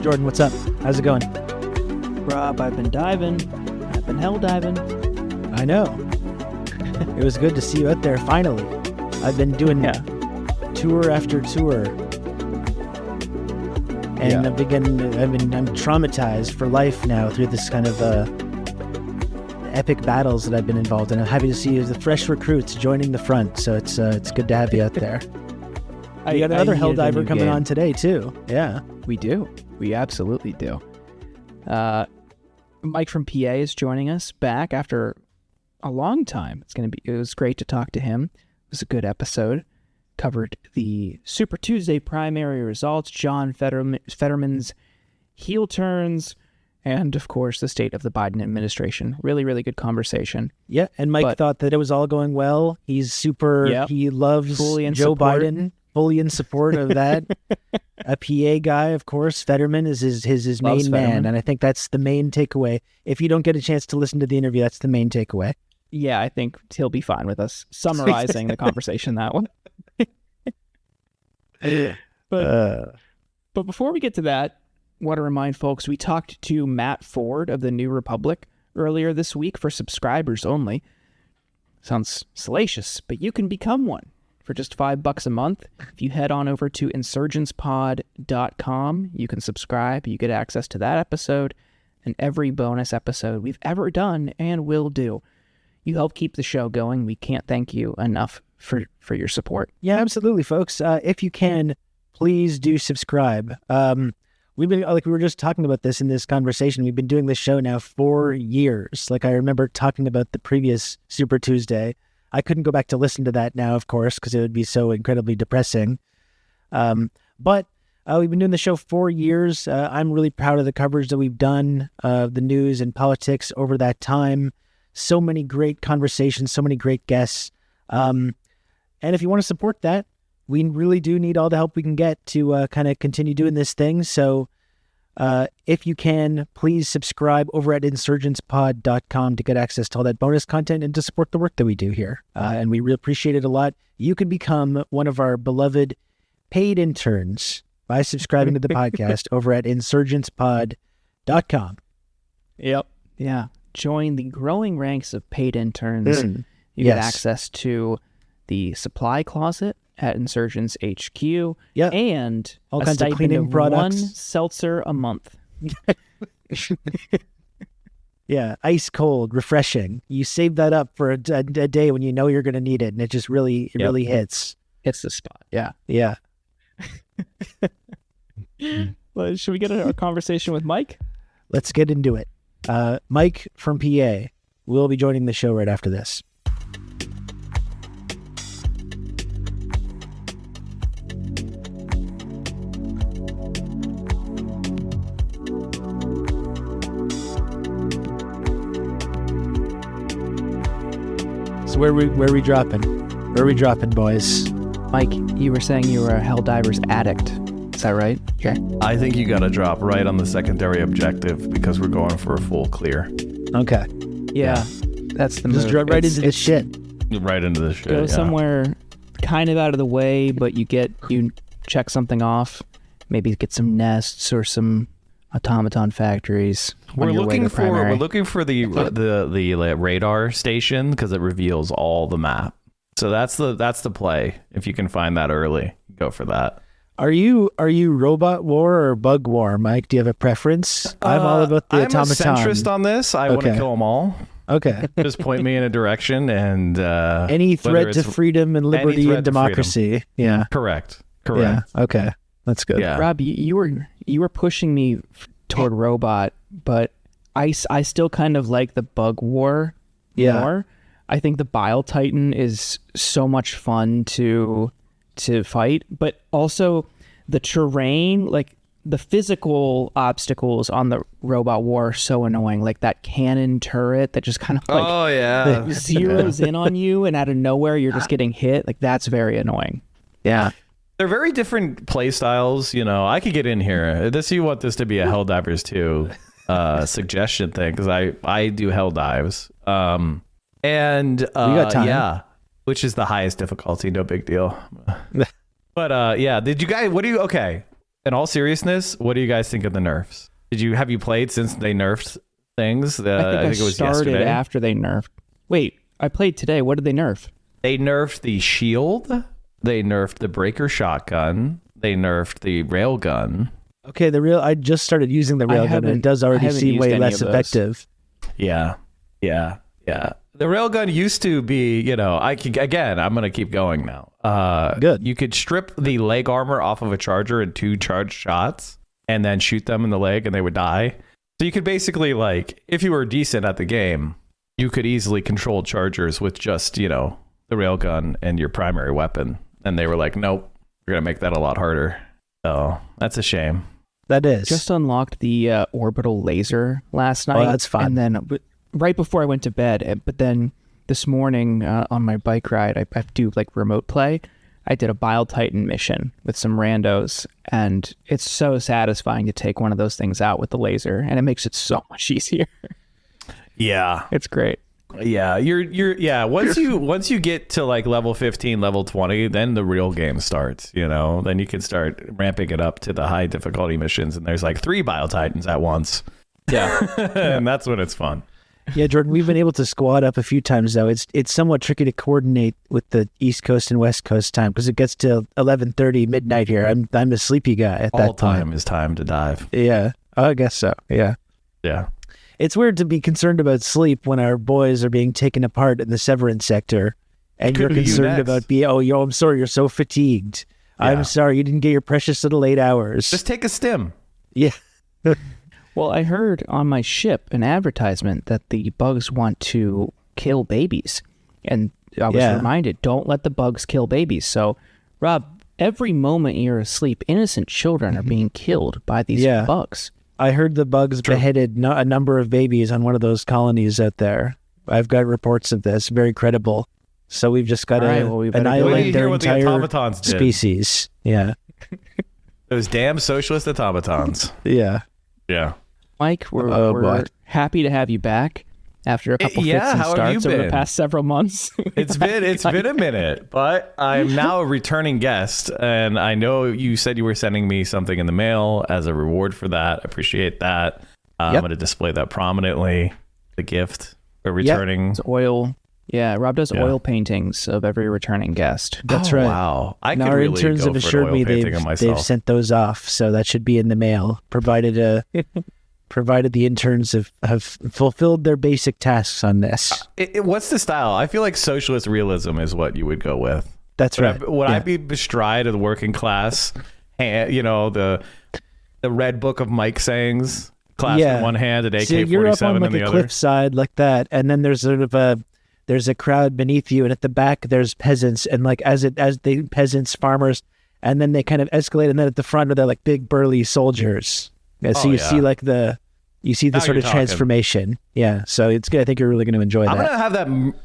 Jordan, what's up? How's it going? Rob, I've been diving. I've been hell diving. I know. It was good to see you out there finally. I've been doing tour after tour. And I'm traumatized for life now through this kind of epic battles that I've been involved in. I'm happy to see you as the fresh recruits joining the front. So it's good to have you out there. You got another hell diver coming on today too. Yeah, we do. We absolutely do. Mike from PA is joining us back after a long time. It was great to talk to him. It was a good episode. Covered the Super Tuesday primary results, John Fetterman's heel turns, and of course the state of the Biden administration. Really, really good conversation. Yeah, and Mike thought that it was all going well. He's super. He loves Joe Biden. Fully in support of that. A PA guy, of course. Fetterman is his main man, and I think that's the main takeaway. If you don't get a chance to listen to the interview, that's the main takeaway. Yeah, I think he'll be fine with us summarizing the conversation that way. But before we get to that, I want to remind folks, we talked to Matt Ford of the New Republic earlier this week for subscribers only. Sounds salacious, but you can become one. For just $5 a month, if you head on over to insurgentspod.com, you can subscribe. You get access to that episode and every bonus episode we've ever done and will do. You help keep the show going. We can't thank you enough for your support. Yeah, absolutely, folks. If you can, please do subscribe. We've been, like we were just talking about this in this conversation, we've been doing this show now 4 years. Like I remember talking about the previous Super Tuesday. I couldn't go back to listen to that now, of course, because it would be so incredibly depressing. But we've been doing the show 4 years. I'm really proud of the coverage that we've done of the news and politics over that time. So many great conversations, so many great guests. And if you want to support that, we really do need all the help we can get to kind of continue doing this thing. So if you can, please subscribe over at insurgentspod.com to get access to all that bonus content and to support the work that we do here. And we really appreciate it a lot. You can become one of our beloved paid interns by subscribing to the podcast over at insurgentspod.com. Yep. Yeah. Join the growing ranks of paid interns. You get access to the supply closet at Insurgents HQ, and all kinds of cleaning products. One seltzer a month. Yeah, ice cold, refreshing. You save that up for a day when you know you're going to need it, and it just really hits. Hits the spot. Yeah. Yeah. Well, should we get a conversation with Mike? Let's get into it. Mike from PA will be joining the show right after this. So where are we dropping? Where are we dropping, boys? Mike, you were saying you were a Helldiver's addict. Is that right? Okay. I think you got to drop right on the secondary objective because we're going for a full clear. Okay. Yeah. That's the move. Just drop right into the shit. Right into the shit. Go somewhere kind of out of the way, but you check something off. Maybe get some nests or some automaton factories. We're looking for the radar station because it reveals all the map. So that's the play. If you can find that early, go for that. Are you robot war or bug war, Mike? Do you have a preference? I'm all about the automaton. I'm a centrist on this. I want to kill them all. Okay. Just point me in a direction and any threat to freedom and liberty and democracy. Yeah. Correct. Yeah. Okay. That's good. Yeah. Rob, you were pushing me toward robot, but I still kind of like the bug war more. I think the Bile Titan is so much fun to fight, but also the terrain, like the physical obstacles on the robot war are so annoying. Like that cannon turret that just kind of like zeroes in on you, and out of nowhere you're just getting hit. Like that's very annoying. Yeah. They're very different play styles. You know, I could get in here. You want this to be a Helldivers 2 suggestion thing because I do Helldives. And we got time. Which is the highest difficulty, no big deal. But did you guys? Okay. in all seriousness, what do you guys think of the nerfs? Have you played since they nerfed things? I think it was started yesterday. after they nerfed. Wait, I played today. What did they nerf? They nerfed the shield. They nerfed the breaker shotgun. They nerfed the railgun. Okay, I just started using the railgun, and it does already seem way less effective. Yeah. The railgun used to be, I'm going to keep going now. Good. You could strip the leg armor off of a charger in 2 charged shots and then shoot them in the leg and they would die. So you could basically, if you were decent at the game, you could easily control chargers with just, the railgun and your primary weapon. And they were like, nope, we're going to make that a lot harder. So that's a shame. That is. Just unlocked the orbital laser last night. Oh, that's fun. And then right before I went to bed, but then this morning on my bike ride, I do remote play. I did a Bile Titan mission with some randos, and it's so satisfying to take one of those things out with the laser, and it makes it so much easier. Yeah. It's great. Yeah, once you get to level 15, level 20, then the real game starts, then you can start ramping it up to the high difficulty missions, and there's 3 Bile Titans at once. Yeah. And that's when it's fun. Yeah, Jordan, we've been able to squad up a few times though. It's somewhat tricky to coordinate with the East Coast and West Coast time because it gets to 11:30 midnight here. I'm a sleepy guy at that time. All time is time to dive. Yeah, I guess so. Yeah. It's weird to be concerned about sleep when our boys are being taken apart in the Severance sector, and you're concerned about I'm sorry, you're so fatigued. Yeah. I'm sorry, you didn't get your precious little 8 hours. Just take a stim. Yeah. Well, I heard on my ship an advertisement that the bugs want to kill babies. And I was reminded, don't let the bugs kill babies. So, Rob, every moment you're asleep, innocent children are being killed by these bugs. I heard the bugs beheaded a number of babies on one of those colonies out there. I've got reports of this, very credible. So we've just got to annihilate their entire species. Yeah. Those damn socialist automatons. Yeah. Yeah. Mike, we're happy to have you back after a couple fits and starts over the past several months. It's been a minute, but I'm now a returning guest, and I know you said you were sending me something in the mail as a reward for that. I appreciate that. I'm going to display that prominently. The gift for returning. It's oil. Yeah, Rob does oil paintings of every returning guest. That's right. Wow. Our interns have assured me they've sent those off, so that should be in the mail, provided the interns have fulfilled their basic tasks on this. What's the style? I feel like socialist realism is what you would go with. That's right. Would I be bestride of the working class? The red book of Mike sayings, class in one hand, an AK-47 you're up on in the other. Cliffside like that, and then there's sort of there's a crowd beneath you, and at the back there's peasants, and peasants, farmers, and then they kind of escalate, and then at the front they're big burly soldiers. Yeah, so see the sort of transformation. Yeah, so it's good. I think you're really going to enjoy that.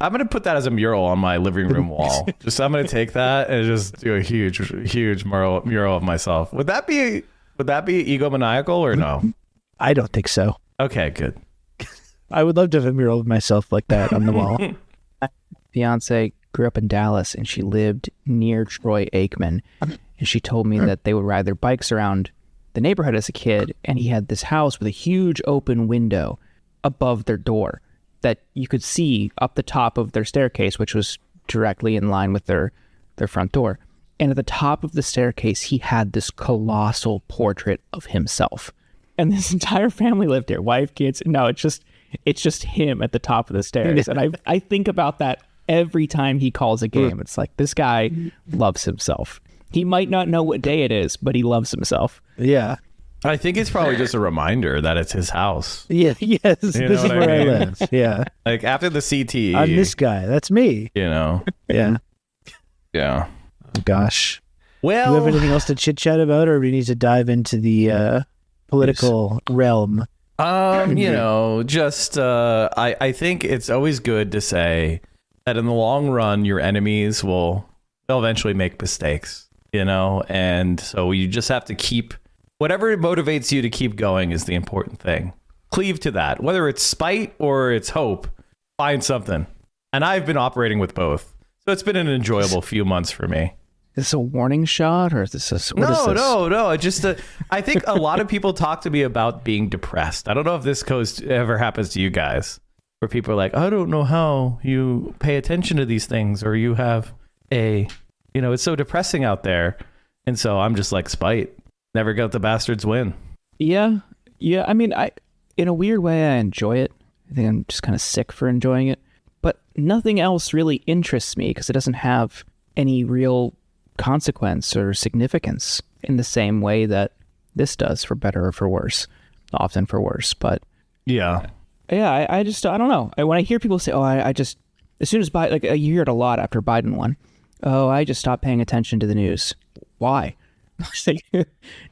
I'm gonna put that as a mural on my living room wall. I'm gonna take that and just do a huge mural of myself. Would that be egomaniacal or no? I don't think so. Okay, good. I would love to have a mural of myself like that on the wall. My fiance grew up in Dallas, and she lived near Troy Aikman, and she told me that they would ride their bikes around the neighborhood as a kid, and he had this house with a huge open window above their door that you could see up the top of their staircase, which was directly in line with their front door. And at the top of the staircase, he had this colossal portrait of himself. And this entire family lived there, wife, kids. No, it's just him at the top of the stairs. And I think about that every time he calls a game. It's like, this guy loves himself. He might not know what day it is, but he loves himself. Yeah. I think it's probably just a reminder that it's his house. Yeah, yes. This is where I live. Yeah. After the CT. I'm this guy. That's me. Yeah. Yeah. Oh, gosh. Well. Do you have anything else to chit chat about, or do we need to dive into the political realm? I think it's always good to say that in the long run, your enemies they'll eventually make mistakes. And so you just have to keep whatever motivates you to keep going is the important thing. Cleave to that, whether it's spite or it's hope, find something. And I've been operating with both. So it's been an enjoyable few months for me. Is this a warning shot, or is this what is this? No. It just I think a lot of people talk to me about being depressed. I don't know if this ever happens to you guys, where people are like, I don't know how you pay attention to these things, or you have it's so depressing out there. And so I'm just like, spite. Never got the bastards win. Yeah. I mean, in a weird way, I enjoy it. I think I'm just kind of sick for enjoying it. But nothing else really interests me because it doesn't have any real consequence or significance in the same way that this does, for better or for worse. Often for worse. But yeah, I don't know. When I hear people say, I just, as soon as Biden, like you hear it a lot after Biden won. Oh, I just stopped paying attention to the news. Why?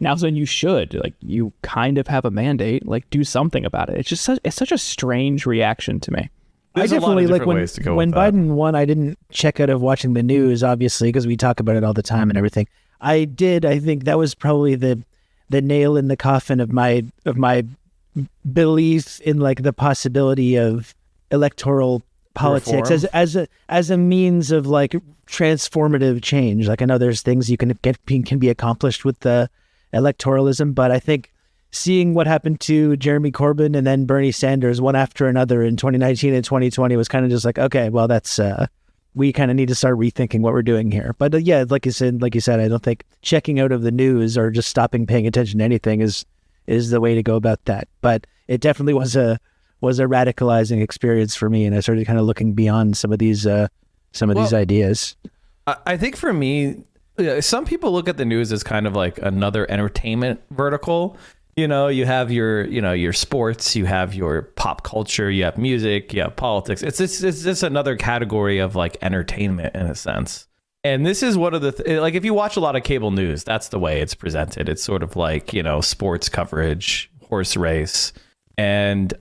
Now's when you should. Like, you kind of have a mandate. Like, do something about it. It's just it's such a strange reaction to me. There's I definitely like when Biden won. I didn't check out of watching the news, obviously, because we talk about it all the time and everything. I think that was probably the nail in the coffin of my belief in like the possibility of electoral politics as a means of like transformative change. Like, I know there's things you can be accomplished with the electoralism, but I think seeing what happened to Jeremy Corbyn and then Bernie Sanders one after another in 2019 and 2020 was kind of just like, okay, well, that's we kind of need to start rethinking what we're doing here. But yeah, like you said, I don't think checking out of the news or just stopping paying attention to anything is the way to go about that. But it definitely was a radicalizing experience for me, and I started kind of looking beyond some of these ideas. I think for me, some people look at the news as kind of like another entertainment vertical. You have your sports, you have your pop culture, you have music, you have politics. It's just another category of like entertainment in a sense. And this is one of the like, if you watch a lot of cable news, that's the way it's presented. It's sort of like, sports coverage, horse race. And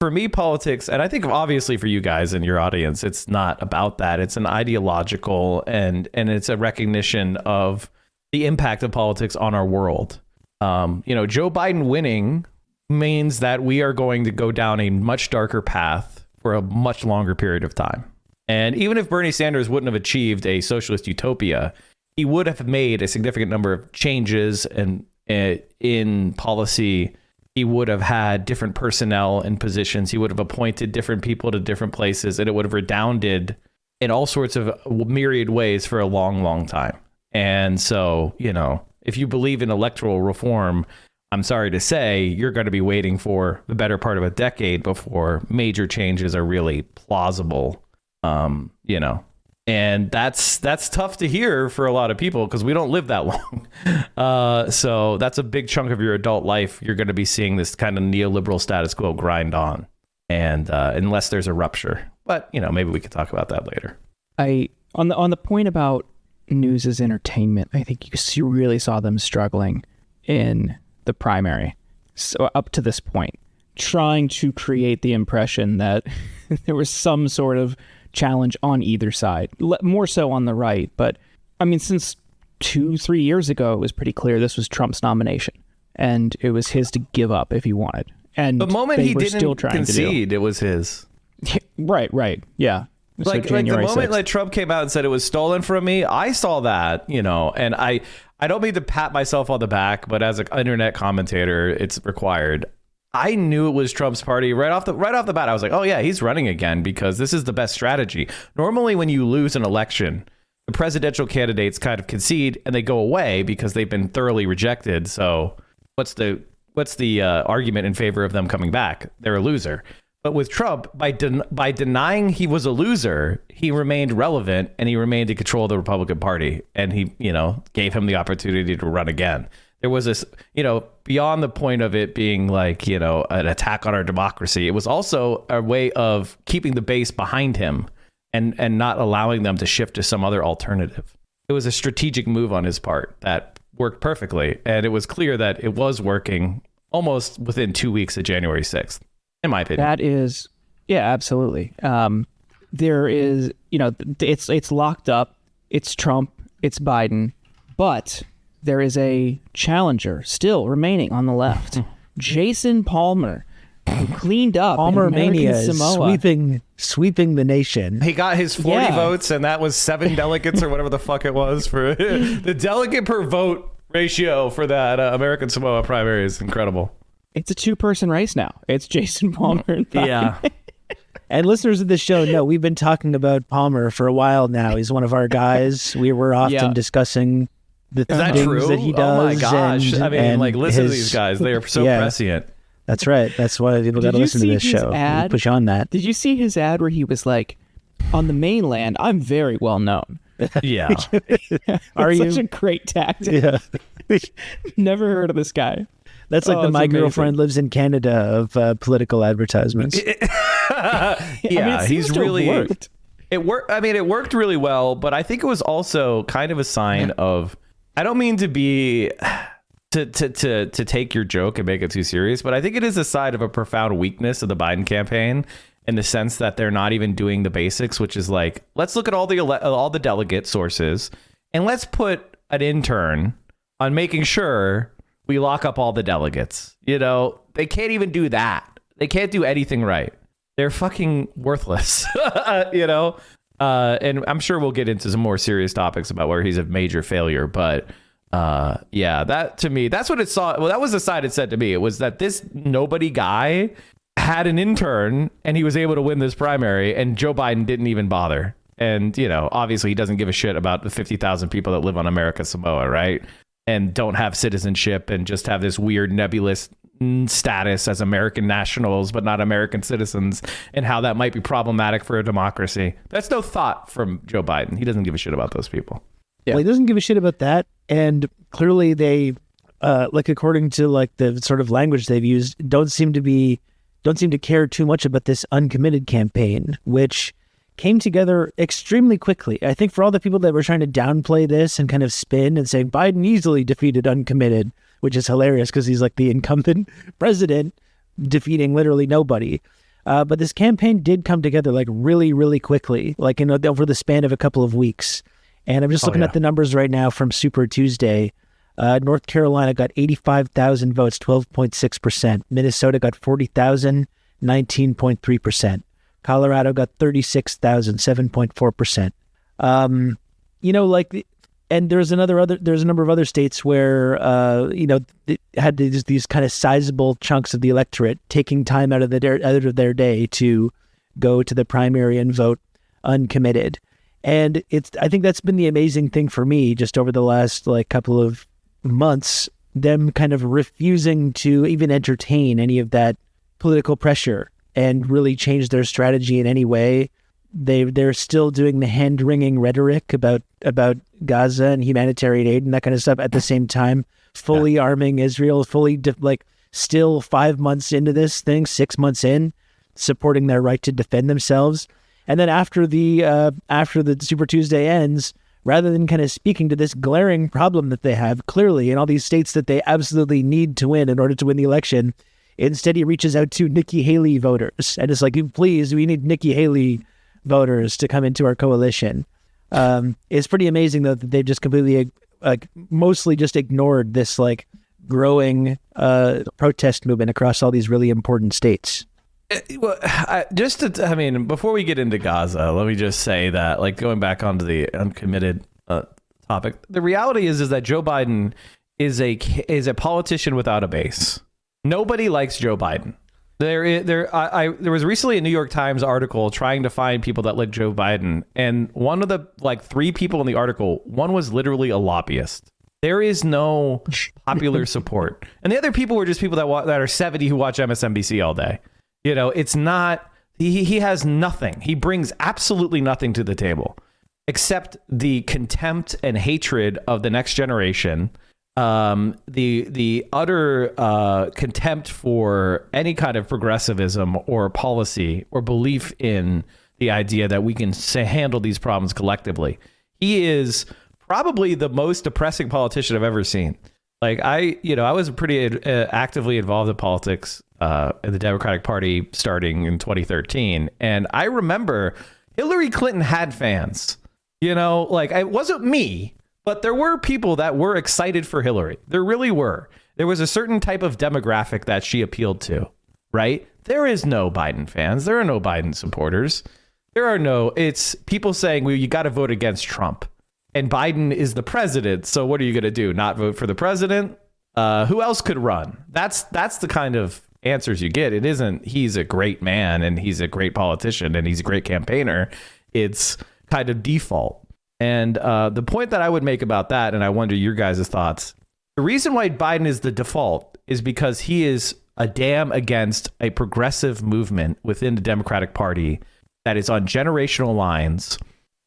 for me, politics, and I think obviously for you guys and your audience, it's not about that. It's an ideological and it's a recognition of the impact of politics on our world. Joe Biden winning means that we are going to go down a much darker path for a much longer period of time. And even if Bernie Sanders wouldn't have achieved a socialist utopia, he would have made a significant number of changes and in policy. He would have had different personnel and positions. He would have appointed different people to different places, and it would have redounded in all sorts of myriad ways for a long, long time. And so, if you believe in electoral reform, I'm sorry to say, you're going to be waiting for the better part of a decade before major changes are really plausible. And that's tough to hear for a lot of people because we don't live that long. So that's a big chunk of your adult life. You're going to be seeing this kind of neoliberal status quo grind on, and unless there's a rupture. But maybe we could talk about that later. On the point about news as entertainment, I think you really saw them struggling in the primary. So up to this point, trying to create the impression that there was some sort of challenge on either side, more so on the right. But I mean, since 2-3 years ago, it was pretty clear this was Trump's nomination, and it was his to give up if he wanted. And the moment he didn't still concede, it was his. Right. Yeah. Like the moment like Trump came out and said it was stolen from me, I saw that, and I don't mean to pat myself on the back, but as an internet commentator, it's required. I knew it was Trump's party right off the bat. I was like, oh yeah, he's running again because this is the best strategy. Normally, when you lose an election, the presidential candidates kind of concede and they go away because they've been thoroughly rejected. So what's the argument in favor of them coming back? They're a loser. But with Trump, by denying he was a loser, he remained relevant and he remained in control of the Republican Party. And he, gave him the opportunity to run again. There was this, beyond the point of it being like, an attack on our democracy. It was also a way of keeping the base behind him and not allowing them to shift to some other alternative. It was a strategic move on his part that worked perfectly. And it was clear that it was working almost within 2 weeks of January 6th. In my opinion. That is, yeah, absolutely. There is, it's locked up. It's Trump. It's Biden. But there is a challenger still remaining on the left. Jason Palmer who cleaned up Palmer in American Mania is Samoa. sweeping the nation. He got his 40 Yeah. votes, and that was 7 delegates or whatever the fuck it was for the delegate per vote ratio for that American Samoa primary is incredible. It's a 2-person race now. It's Jason Palmer and Biden. Yeah. And listeners of this show know we've been talking about Palmer for a while now. He's one of our guys. We were often discussing the Is that things true? that he does. Oh my gosh. And, I mean, and like, listen to his- these guys. They are so Yeah. prescient. That's right. That's why people got to you listen to see this his show. We ad? push on that. Did you see his ad where he was like, on the mainland, I'm very well known. Yeah. Are It's you? such a great tactic. Yeah. Never heard of this guy. That's like Oh, the it's My amazing. Girlfriend Lives in Canada of political advertisements. I mean, Yeah, it seems he's to have really worked. It worked. I mean, it worked really well, but I think it was also kind of a sign of. I don't mean to be to take your joke and make it too serious, but I think it is a side of a profound weakness of the Biden campaign in the sense that they're not even doing the basics, which is like, let's look at all the delegate sources and let's put an intern on making sure we lock up all the delegates. You know, they can't even do that. They can't do anything right. They're fucking worthless, you know? And I'm sure we'll get into some more serious topics about where he's a major failure. But yeah, that to me, that's what it saw. Well, that was the side it said to me. It was that this nobody guy had an intern and he was able to win this primary and Joe Biden didn't even bother. And, you know, obviously he doesn't give a shit about the 50,000 people that live on America Samoa, right? And don't have citizenship and just have this weird nebulous status as American nationals, but not American citizens, and how that might be problematic for a democracy. That's no thought from Joe Biden. He doesn't give a shit about those people. Yeah. Well, he doesn't give a shit about that. And clearly they, like according to like the sort of language they've used, don't seem to care too much about this uncommitted campaign, which came together extremely quickly. I think for all the people that were trying to downplay this and kind of spin and say Biden easily defeated uncommitted, which is hilarious because he's like the incumbent president defeating literally nobody. But this campaign did come together like really, really quickly, like over the span of a couple of weeks. And I'm just looking at the numbers right now from Super Tuesday. North Carolina got 85,000 votes, 12.6%. Minnesota got 40,000, 19.3%. Colorado got 36,000, 7.4%. You know, like, and there's a number of other states where, you know, had these kind of sizable chunks of the electorate taking time out of their day to go to the primary and vote uncommitted. And I think that's been the amazing thing for me just over the last like couple of months, them kind of refusing to even entertain any of that political pressure and really change their strategy in any way. They're still doing the hand-wringing rhetoric about Gaza and humanitarian aid and that kind of stuff at the same time, fully arming Israel, still 5 months into this thing, 6 months in, supporting their right to defend themselves. And then after the Super Tuesday ends, rather than kind of speaking to this glaring problem that they have clearly in all these states that they absolutely need to win in order to win the election, instead he reaches out to Nikki Haley voters and it's like, please, we need Nikki Haley voters to come into our coalition. It's pretty amazing though that they've just completely, mostly just ignored this like growing protest movement across all these really important states. Well, before we get into Gaza, let me just say that, like, going back onto the uncommitted topic, the reality is that Joe Biden is a politician without a base. Nobody likes Joe Biden. There was recently a New York Times article trying to find people that like Joe Biden, and one of the like 3 people in the article, one was literally a lobbyist. There is no popular support, and the other people were just people that are 70 who watch MSNBC all day. You know, it's not, he has nothing. He brings absolutely nothing to the table except the contempt and hatred of the next generation, the utter contempt for any kind of progressivism or policy or belief in the idea that we can handle these problems collectively. He is probably the most depressing politician I've ever seen. Like, I was pretty actively involved in politics in the Democratic Party starting in 2013. And I remember Hillary Clinton had fans, you know, like it wasn't me, but there were people that were excited for Hillary. There really were. There was a certain type of demographic that she appealed to. right? There is no Biden fans. There are no Biden supporters. It's people saying, well, you got to vote against Trump. And Biden is the president. So what are you going to do? Not vote for the president? Who else could run? That's the kind of answers you get. It isn't he's a great man and he's a great politician and he's a great campaigner. It's kind of default. And the point that I would make about that, and I wonder your guys' thoughts, the reason why Biden is the default is because he is a dam against a progressive movement within the Democratic Party that is on generational lines.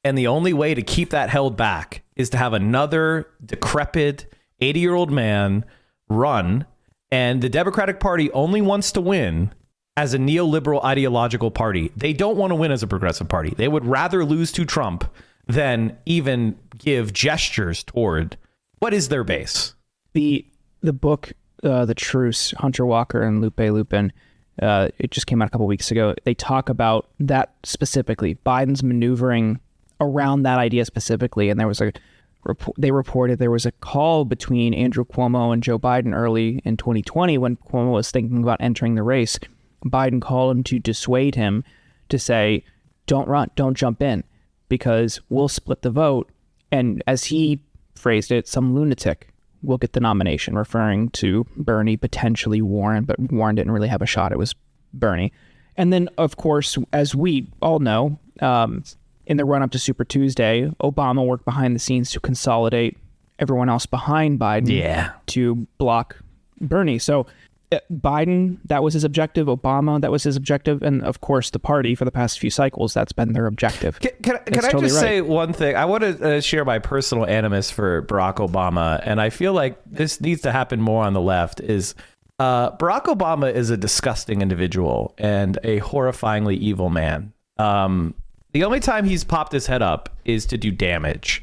And the only way to keep that held back is to have another decrepit 80-year-old man run. And the Democratic Party only wants to win as a neoliberal ideological party. They don't want to win as a progressive party. They would rather lose to Trump than even give gestures toward what is their base. The book, The Truce, Hunter Walker and Lupe Lupin, it just came out a couple weeks ago. They talk about that specifically, Biden's maneuvering around that idea specifically. And there was they reported there was a call between Andrew Cuomo and Joe Biden early in 2020 when Cuomo was thinking about entering the race. Biden called him to dissuade him to say, don't run, don't jump in, because we'll split the vote. And as he phrased it, some lunatic will get the nomination, referring to Bernie, potentially Warren, but Warren didn't really have a shot. It was Bernie. And then, of course, as we all know, in the run-up to Super Tuesday, Obama worked behind the scenes to consolidate everyone else behind Biden to block Bernie. So Biden, that was his objective. Obama, that was his objective. And, of course, the party for the past few cycles, that's been their objective. Can I totally just say one thing? I want to share my personal animus for Barack Obama, and I feel like this needs to happen more on the left, is Barack Obama is a disgusting individual and a horrifyingly evil man. The only time he's popped his head up is to do damage.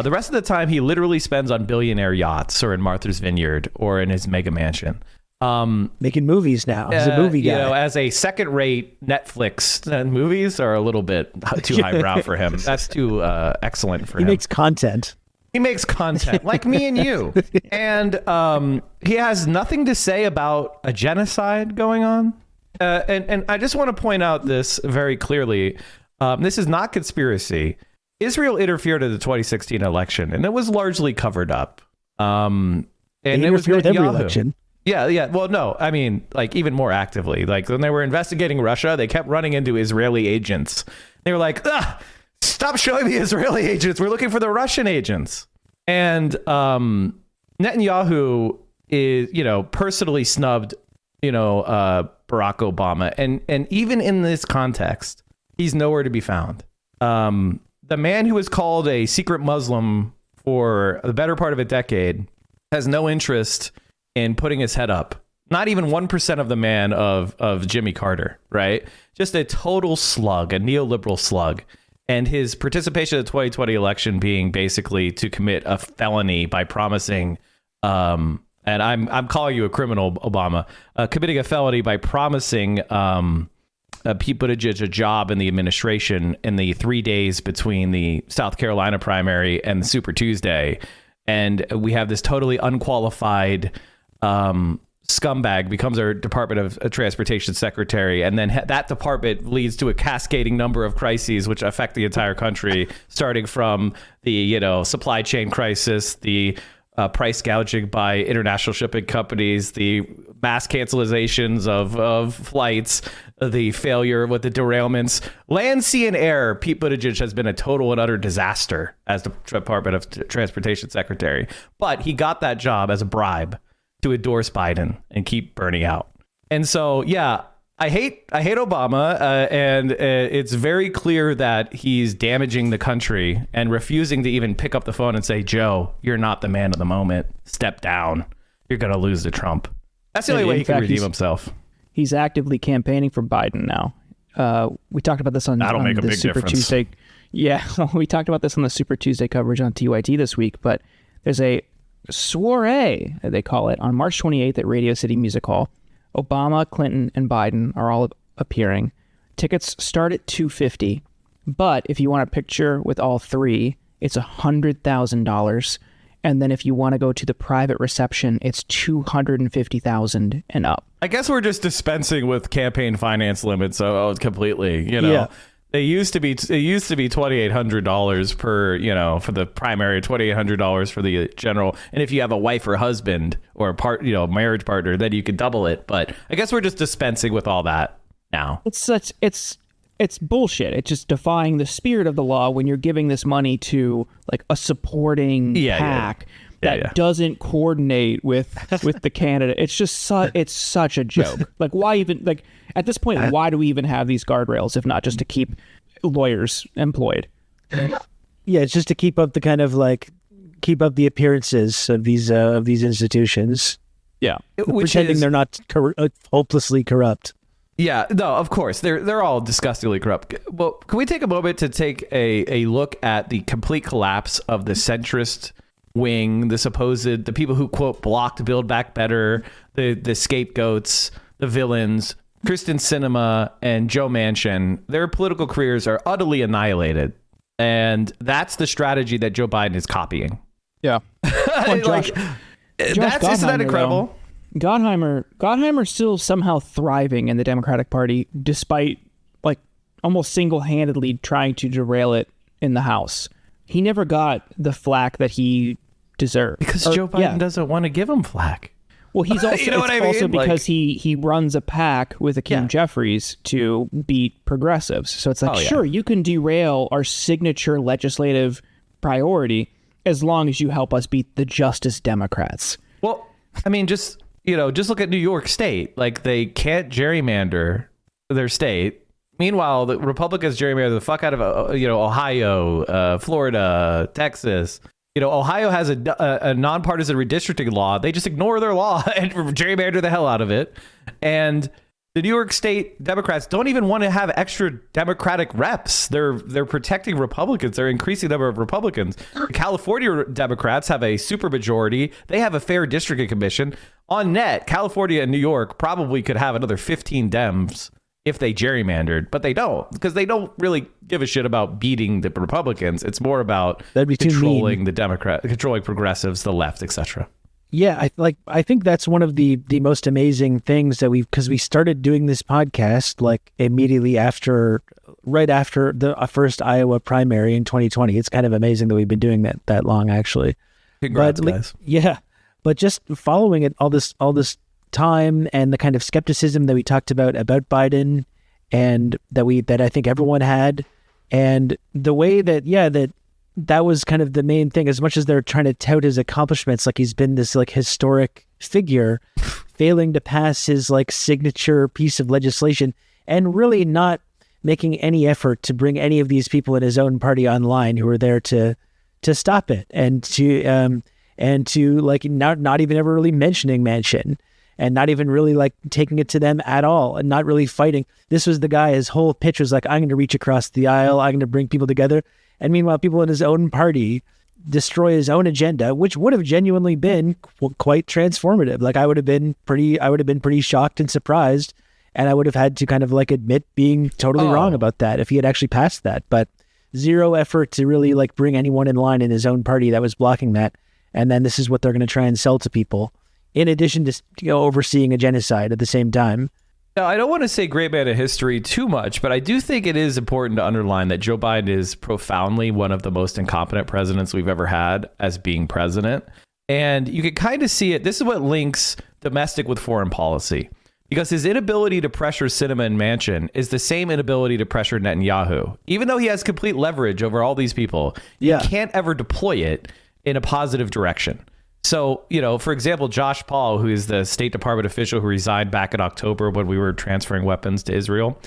The rest of the time, he literally spends on billionaire yachts or in Martha's Vineyard or in his mega mansion. Making movies now. He's a movie guy. You know, as a second-rate Netflix, movies are a little bit too highbrow for him. That's too excellent for him. He makes content. He makes content like me and you. And he has nothing to say about a genocide going on. And I just want to point out this very clearly. This is not conspiracy. Israel interfered in the 2016 election, and it was largely covered up. And it was with every election. Yeah. Well, no, I mean, like even more actively. Like when they were investigating Russia, they kept running into Israeli agents. They were like, stop showing the Israeli agents. We're looking for the Russian agents. And Netanyahu is, personally snubbed, Barack Obama. And even in this context, he's nowhere to be found. The man who was called a secret Muslim for the better part of a decade has no interest in putting his head up. Not even 1% of the man of Jimmy Carter, right? Just a total slug, a neoliberal slug. And his participation in the 2020 election being basically to commit a felony by promising, and I'm calling you a criminal, Obama, committing a felony by promising Pete Buttigieg a job in the administration in the 3 days between the South Carolina primary and the Super Tuesday. And we have this totally unqualified scumbag becomes our Department of Transportation secretary, and then that department leads to a cascading number of crises which affect the entire country, starting from the supply chain crisis, the price gouging by international shipping companies, the mass cancellations of flights, the failure with the derailments, land, sea, and air. Pete Buttigieg has been a total and utter disaster as the Department of Transportation secretary, but he got that job as a bribe to endorse Biden and keep Bernie out. And so, yeah, I hate Obama, and it's very clear that he's damaging the country and refusing to even pick up the phone and say, Joe, you're not the man of the moment. Step down. You're going to lose to Trump. That's the only way he can redeem himself. He's actively campaigning for Biden now. We talked about this on the Super Tuesday. Yeah, we talked about this on the Super Tuesday coverage on TYT this week, but there's a soiree, they call it, on March 28th at Radio City Music Hall. Obama, Clinton, and Biden are all appearing. Tickets start at $250, but if you want a picture with all three, it's $100,000. And then if you want to go to the private reception, it's $250,000 and up. I guess we're just dispensing with campaign finance limits completely. Yeah. It used to be $2,800 per, for the primary, $2,800 for the general. And if you have a wife or husband or a marriage partner, then you could double it. But I guess we're just dispensing with all that now. It's bullshit. It's just defying the spirit of the law when you're giving this money to like a supporting PAC that doesn't coordinate with the candidate. It's just it's such a joke. Like, why even, like, at this point, why do we even have these guardrails if not just to keep lawyers employed? Yeah, it's just to keep up the kind of like keep up the appearances of these institutions. Yeah, pretending they're not hopelessly corrupt. Yeah, no, of course they're all disgustingly corrupt. Well, can we take a moment to take a look at the complete collapse of the centrist wing, the people who quote blocked Build Back Better, the scapegoats, the villains, Kristen Sinema and Joe Manchin? Their political careers are utterly annihilated, and that's the strategy that Joe Biden is copying. Yeah, isn't that incredible? Though. Gottheimer's still somehow thriving in the Democratic Party, despite like almost single-handedly trying to derail it in the House. He never got the flack that he deserved. Because Joe Biden doesn't want to give him flack. Well, he's also, also because he runs a PAC with Hakeem Jeffries to beat progressives. So it's like, sure, you can derail our signature legislative priority as long as you help us beat the Justice Democrats. Well, I mean, just look at New York State. Like, they can't gerrymander their state. Meanwhile, the Republicans gerrymander the fuck out of Ohio, Florida, Texas. Ohio has a nonpartisan redistricting law. They just ignore their law and gerrymander the hell out of it. And the New York State Democrats don't even want to have extra Democratic reps. They're protecting Republicans. They're increasing the number of Republicans. The California Democrats have a supermajority. They have a fair districting commission. On net, California and New York probably could have another 15 Dems if they gerrymandered, but they don't, because they don't really give a shit about beating the Republicans. It's more about controlling the controlling progressives, the left, etc. Yeah, I think that's one of the most amazing things that because we started doing this podcast like immediately right after the first Iowa primary in 2020. It's kind of amazing that we've been doing that long, actually. Congrats, guys. Yeah, but just following it all this time and the kind of skepticism that we talked about Biden, and that I think everyone had, and the way that was kind of the main thing. As much as they're trying to tout his accomplishments, like he's been this like historic figure, failing to pass his like signature piece of legislation and really not making any effort to bring any of these people in his own party online who were there to stop it, and to like not even ever really mentioning Manchin, and not even really like taking it to them at all, and not really fighting. This was the guy, his whole pitch was like, I'm going to reach across the aisle, I'm going to bring people together. And meanwhile, people in his own party destroy his own agenda, which would have genuinely been quite transformative. Like I would have been pretty shocked and surprised, and I would have had to kind of like admit being totally wrong about that if he had actually passed that. But zero effort to really like bring anyone in line in his own party that was blocking that. And then this is what they're going to try and sell to people, in addition to overseeing a genocide at the same time. Now, I don't want to say great man of history too much, but I do think it is important to underline that Joe Biden is profoundly one of the most incompetent presidents we've ever had as being president. And you can kind of see it. This is what links domestic with foreign policy, because his inability to pressure Sinema and Manchin is the same inability to pressure Netanyahu. Even though he has complete leverage over all these people, he can't ever deploy it in a positive direction. So, for example, Josh Paul, who is the State Department official who resigned back in October when we were transferring weapons to Israel,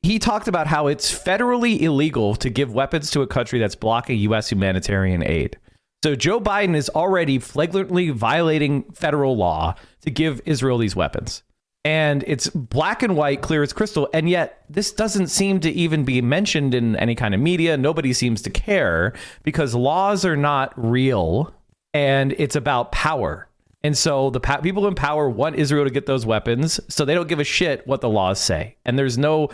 he talked about how it's federally illegal to give weapons to a country that's blocking U.S. humanitarian aid. So Joe Biden is already flagrantly violating federal law to give Israel these weapons. And it's black and white, clear as crystal. And yet this doesn't seem to even be mentioned in any kind of media. Nobody seems to care, because laws are not real. And it's about power. And so the people in power want Israel to get those weapons, so they don't give a shit what the laws say. And there's no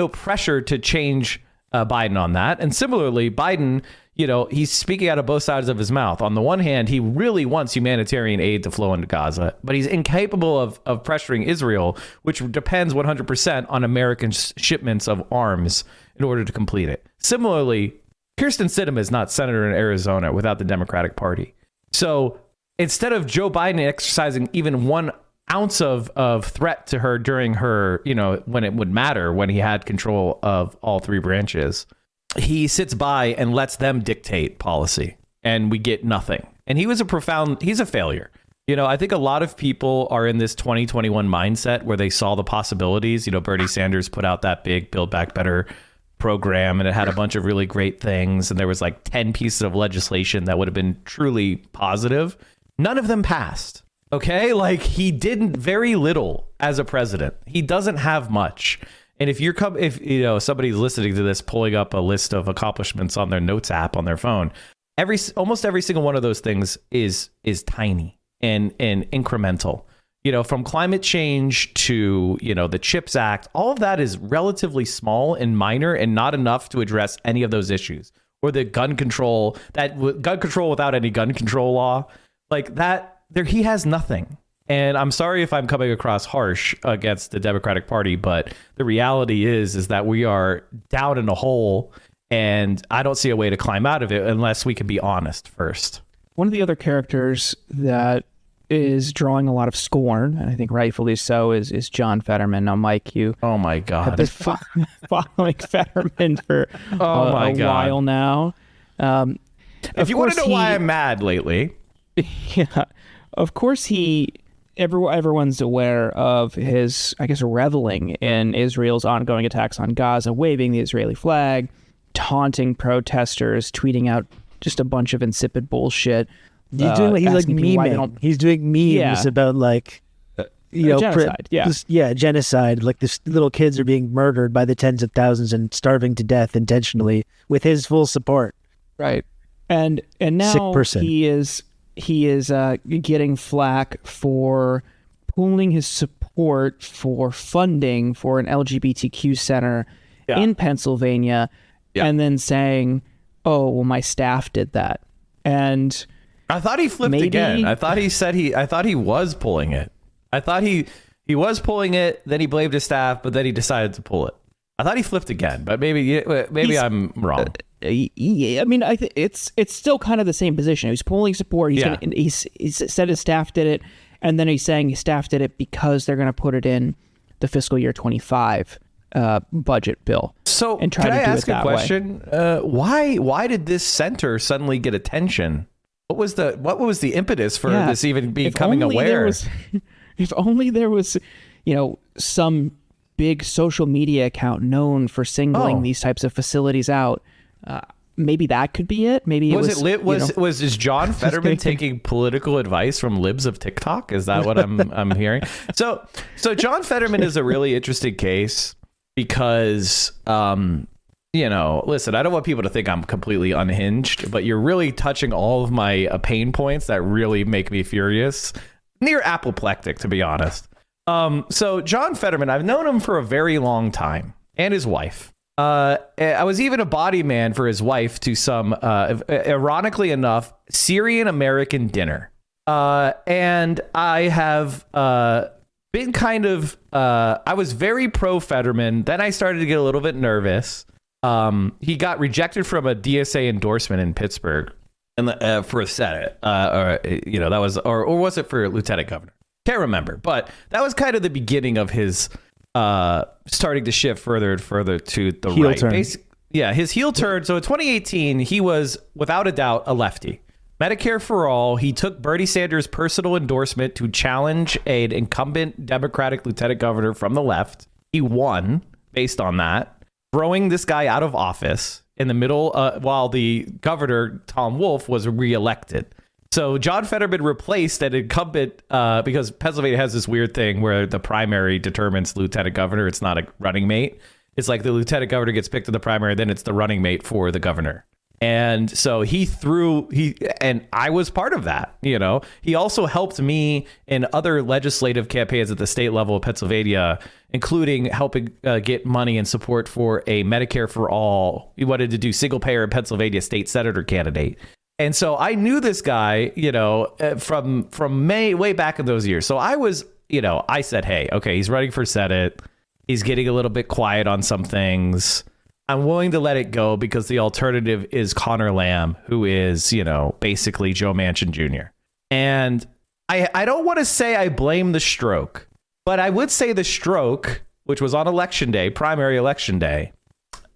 pressure to change Biden on that. And similarly, Biden, he's speaking out of both sides of his mouth. On the one hand, he really wants humanitarian aid to flow into Gaza, but he's incapable of pressuring Israel, which depends 100% on American shipments of arms in order to complete it. Similarly, Kirsten Sinema is not senator in Arizona without the Democratic Party. So instead of Joe Biden exercising even 1 ounce of threat to her during her, when it would matter, when he had control of all 3 branches, he sits by and lets them dictate policy, and we get nothing. And he's a failure. I think a lot of people are in this 2021 mindset where they saw the possibilities. Bernie Sanders put out that big Build Back Better program, and it had a bunch of really great things. And there was like 10 pieces of legislation that would have been truly positive. None of them passed. Okay. Like, he did very little as a president. He doesn't have much. And if somebody's listening to this, pulling up a list of accomplishments on their notes app on their phone, almost every single one of those things is tiny and incremental. From climate change to, the CHIPS Act, all of that is relatively small and minor and not enough to address any of those issues. Or the gun control without any gun control law, like that, he has nothing. And I'm sorry if I'm coming across harsh against the Democratic Party, but the reality is that we are down in a hole, and I don't see a way to climb out of it unless we can be honest first. One of the other characters that is drawing a lot of scorn, and I think rightfully so, is John Fetterman. Now, Mike, you oh my god, have been following Fetterman for a while now. If you want to know why I'm mad lately, yeah, of course everyone's aware of his, I guess, reveling in Israel's ongoing attacks on Gaza, waving the Israeli flag, taunting protesters, tweeting out just a bunch of insipid bullshit. He's memeing. He's doing memes about genocide. Genocide. Like, this little kids are being murdered by the tens of thousands and starving to death intentionally with his full support. Right, and now he is getting flack for pooling his support for funding for an LGBTQ center in Pennsylvania, and then saying, "Oh, well, my staff did that." And I thought he flipped again. I thought he said I thought he was pulling it. I thought he was pulling it. Then he blamed his staff, but then he decided to pull it. I thought he flipped again, but maybe I'm wrong. Yeah, I mean, it's still kind of the same position. He's pulling support. He's said his staff did it, and then he's saying his staff did it because they're going to put it in the fiscal year 25 budget bill. So, and try can to I do ask it a that question? Why did this center suddenly get attention? What was the impetus for this even becoming aware? If only there was, some big social media account known for singling these types of facilities out. Maybe that could be it. Maybe is John Fetterman taking political advice from libs of TikTok? Is that what I'm hearing? So John Fetterman is a really interesting case because listen, I don't want people to think I'm completely unhinged, but you're really touching all of my pain points that really make me furious, near apoplectic, to be honest. So John Fetterman, I've known him for a very long time, and his wife. I was even a body man for his wife to some, ironically enough, Syrian American dinner. And I have been kind of, I was very pro Fetterman. Then I started to get a little bit nervous. He got rejected from a DSA endorsement in Pittsburgh and for a Senate, that was, or was it for lieutenant governor? Can't remember, but that was kind of the beginning of his starting to shift further and further to the heel right. Turn. His heel turn. So in 2018, he was without a doubt a lefty. Medicare for all. He took Bernie Sanders' personal endorsement to challenge an incumbent Democratic lieutenant governor from the left. He won based on that, throwing this guy out of office in the middle while the governor, Tom Wolf, was reelected. So John Fetterman replaced an incumbent because Pennsylvania has this weird thing where the primary determines lieutenant governor. It's not a running mate. It's like the lieutenant governor gets picked in the primary, then it's the running mate for the governor. And so and I was part of that, He also helped me in other legislative campaigns at the state level of Pennsylvania, including helping get money and support for a Medicare for all. He wanted to do single payer in Pennsylvania state senator candidate. And so I knew this guy, from way back in those years. So I was, I said, hey, okay, he's running for Senate. He's getting a little bit quiet on some things. I'm willing to let it go because the alternative is Connor Lamb, who is, basically Joe Manchin Jr. And I don't want to say I blame the stroke, but I would say the stroke, which was on election day, primary election day,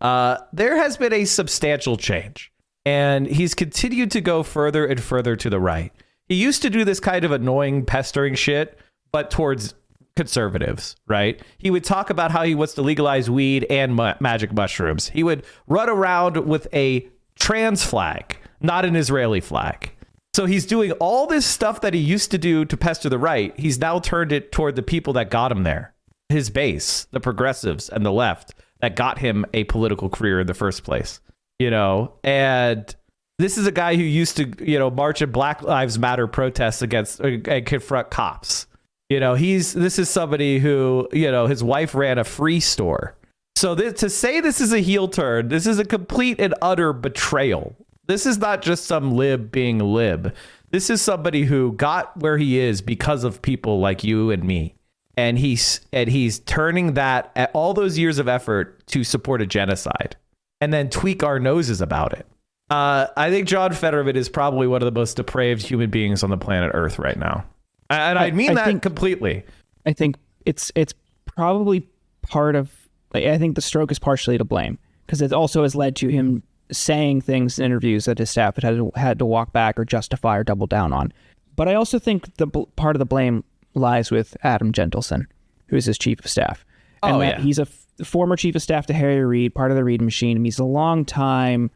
there has been a substantial change. And he's continued to go further and further to the right. He used to do this kind of annoying, pestering shit, but towards conservatives, right? He would talk about how he wants to legalize weed and magic mushrooms. He would run around with a trans flag, not an Israeli flag. So he's doing all this stuff that he used to do to pester the right. He's now turned it toward the people that got him there. His base, the progressives and the left that got him a political career in the first place. And this is a guy who used to, march at Black Lives Matter protests against and confront cops. This is somebody who, his wife ran a free store. So to say this is a heel turn, this is a complete and utter betrayal. This is not just some lib being a lib. This is somebody who got where he is because of people like you and me. And he's turning that at all those years of effort to support a genocide and then tweak our noses about it. I think John Fetterman is probably one of the most depraved human beings on the planet Earth right now. And I mean that completely. I think it's probably part of, I think the stroke is partially to blame because it also has led to him saying things in interviews that his staff had to walk back or justify or double down on. But I also think the part of the blame lies with Adam Gentleson, who is his chief of staff. And he's a former chief of staff to Harry Reid, part of the Reid machine. He's a long time,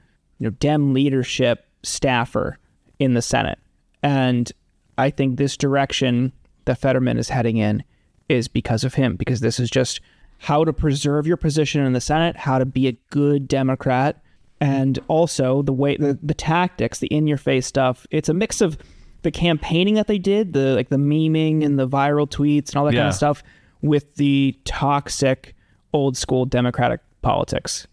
Dem leadership staffer in the Senate. And I think this direction that Fetterman is heading in is because of him, because this is just how to preserve your position in the Senate, how to be a good Democrat, and also the way the tactics, the in-your-face stuff. It's a mix of the campaigning that they did, the memeing and the viral tweets and all that kind of stuff, with the toxic old school Democratic politics.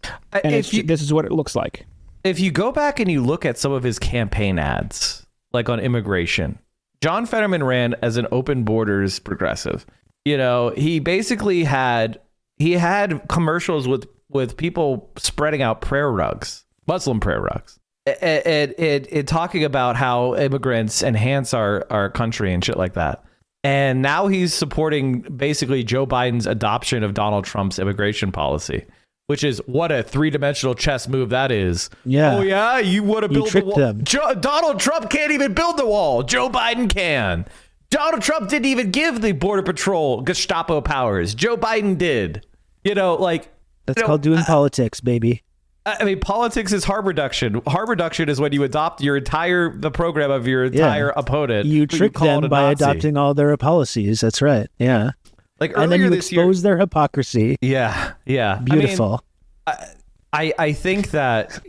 And this is what it looks like. If you go back and you look at some of his campaign ads, like on immigration, John Fetterman ran as an open borders progressive. He basically had commercials with people spreading out prayer rugs, Muslim prayer rugs, and talking about how immigrants enhance our country and shit like that. And now he's supporting basically Joe Biden's adoption of Donald Trump's immigration policy, which is what a three-dimensional chess move that is. Yeah. Oh, yeah? You want to build the wall? Them. Donald Trump can't even build the wall. Joe Biden can. Donald Trump didn't even give the Border Patrol Gestapo powers. Joe Biden did. That's called doing politics, baby. I mean, politics is harm reduction. Harm reduction is when you adopt the program of your entire opponent. You trick them by adopting all their policies. That's right. Yeah. And then you expose their hypocrisy. Yeah. Yeah. Beautiful. I think that,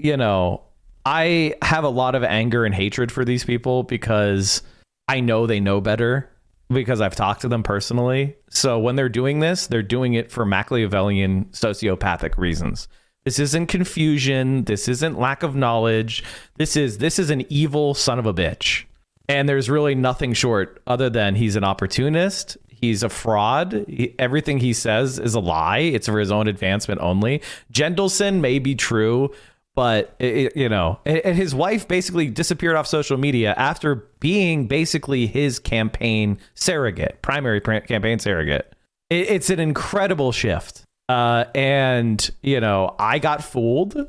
I have a lot of anger and hatred for these people because I know they know better, because I've talked to them personally. So when they're doing this, they're doing it for Machiavellian sociopathic reasons. This isn't confusion. This isn't lack of knowledge. This is an evil son of a bitch. And there's really nothing short other than he's an opportunist. He's a fraud. Everything he says is a lie. It's for his own advancement only. Jentleson may be true, but and his wife basically disappeared off social media after being basically his campaign surrogate, primary campaign surrogate. It's an incredible shift. And I got fooled.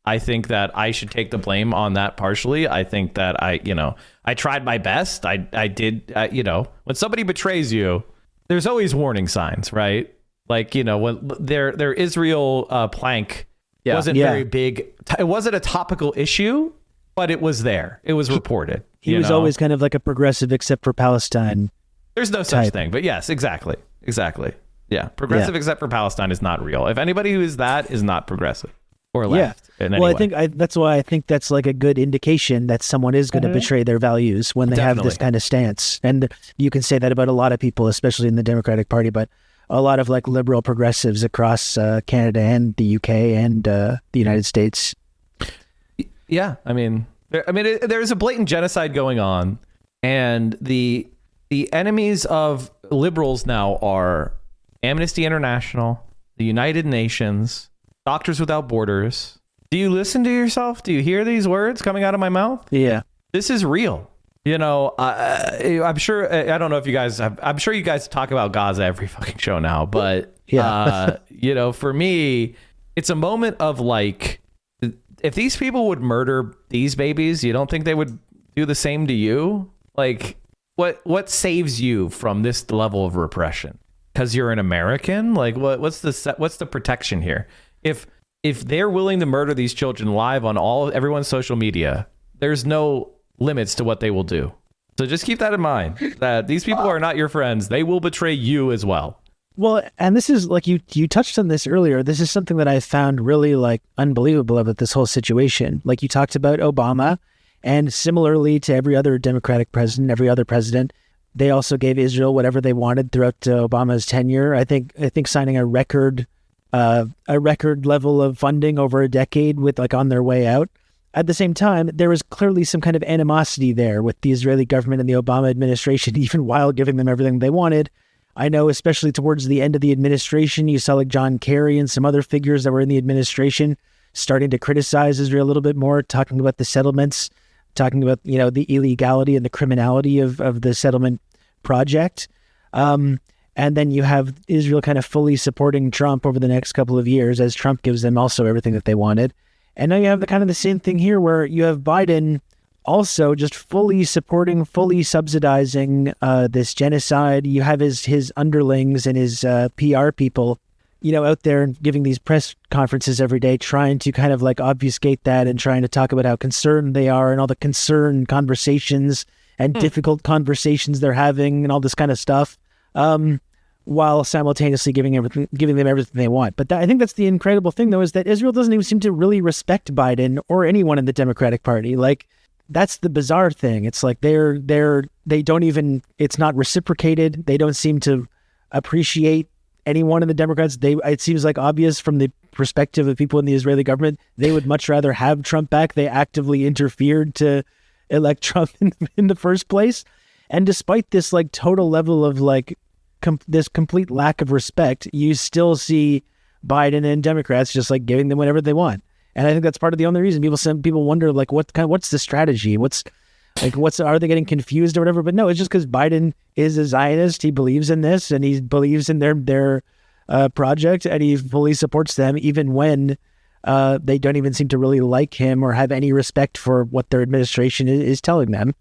I think that I should take the blame on that partially. I think that I tried my best. I did, when somebody betrays you, there's always warning signs, right? Like, when their Israel plank wasn't very big. It wasn't a topical issue, but it was there. It was reported. He was always kind of like a progressive, except for Palestine. There's no such thing, but yes, exactly. Yeah. Progressive except for Palestine is not real. If anybody who is that is not progressive. or left. Yeah. In any Well, way. that's why I think that's like a good indication that someone is going to betray their values when they have this Definitely. kind of stance. And you can say that about a lot of people, especially in the Democratic Party, but a lot of like liberal progressives across Canada and the UK and the United States. Yeah, there's a blatant genocide going on, and the enemies of liberals now are Amnesty International, the United Nations, Doctors Without Borders. Do you listen to yourself? Do you hear these words coming out of my mouth? Yeah. This is real. I'm sure. I don't know if you guys have. I'm sure you guys talk about Gaza every fucking show now, but for me, it's a moment of like, if these people would murder these babies, you don't think they would do the same to you? Like, what saves you from this level of repression? Because you're an American? Like, what's the protection here? If they're willing to murder these children live on everyone's social media, there's no limits to what they will do. So just keep that in mind, that these people are not your friends. They will betray you as well. Well, and this is like you touched on this earlier. This is something that I found really like unbelievable about this whole situation. Like you talked about Obama, and similarly to every other Democratic president, every other president, they also gave Israel whatever they wanted throughout Obama's tenure. I think signing a record level of funding over a decade with like on their way out. At the same time, there was clearly some kind of animosity there with the Israeli government and the Obama administration, even while giving them everything they wanted. I know, especially towards the end of the administration, you saw like John Kerry and some other figures that were in the administration starting to criticize Israel a little bit more, talking about the settlements, talking about, the illegality and the criminality of the settlement project. And then you have Israel kind of fully supporting Trump over the next couple of years as Trump gives them also everything that they wanted. And now you have the same thing here where you have Biden also just fully supporting, fully subsidizing this genocide. You have his underlings and his PR people, out there giving these press conferences every day, trying to kind of like obfuscate that and trying to talk about how concerned they are and all the concerned conversations and difficult conversations they're having and all this kind of stuff, while simultaneously giving them everything they want. But I think that's the incredible thing, though, is that Israel doesn't even seem to really respect Biden or anyone in the Democratic Party. Like, that's the bizarre thing. It's like they don't even, it's not reciprocated. They don't seem to appreciate anyone in the Democrats. It seems like obvious from the perspective of people in the Israeli government, they would much rather have Trump back. They actively interfered to elect Trump in the first place. And despite this like total level of like this complete lack of respect, you still see Biden and Democrats just like giving them whatever they want. And I think that's part of the only reason people wonder like what's the strategy? Are they getting confused or whatever? But no, it's just because Biden is a Zionist. He believes in this and he believes in their project, and he fully supports them even when they don't even seem to really like him or have any respect for what their administration is telling them.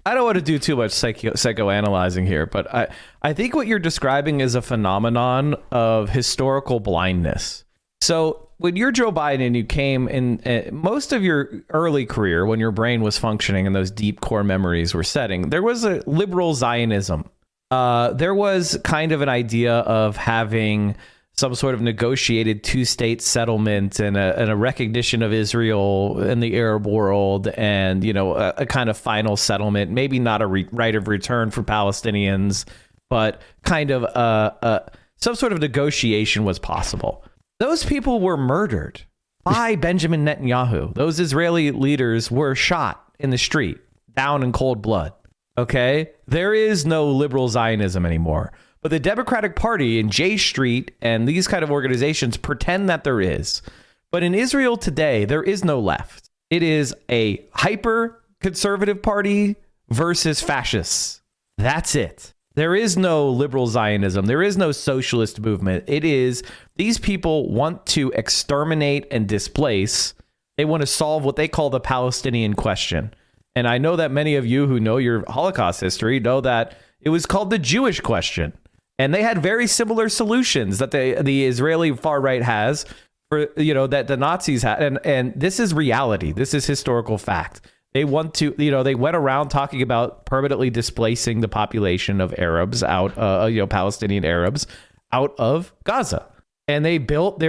I don't want to do too much psychoanalyzing here, but I think what you're describing is a phenomenon of historical blindness. So when you're Joe Biden, you came in most of your early career when your brain was functioning and those deep core memories were setting, there was a liberal Zionism. There was kind of an idea of having some sort of negotiated two-state settlement and a recognition of Israel in the Arab world, and a kind of final settlement, maybe not a right of return for Palestinians, but kind of some sort of negotiation was possible. Those people were murdered by Benjamin Netanyahu. Those Israeli leaders were shot in the street, down in cold blood. Okay? There is no liberal Zionism anymore. But the Democratic Party and J Street and these kind of organizations pretend that there is. But in Israel today, there is no left. It is a hyper conservative party versus fascists. That's it. There is no liberal Zionism. There is no socialist movement. It is, these people want to exterminate and displace. They want to solve what they call the Palestinian question. And I know that many of you who know your Holocaust history know that it was called the Jewish question. And they had very similar solutions that the Israeli far right has, for that the Nazis had. And this is reality. This is historical fact. They want to, they went around talking about permanently displacing the population of Arabs out, Palestinian Arabs out of Gaza. and they've built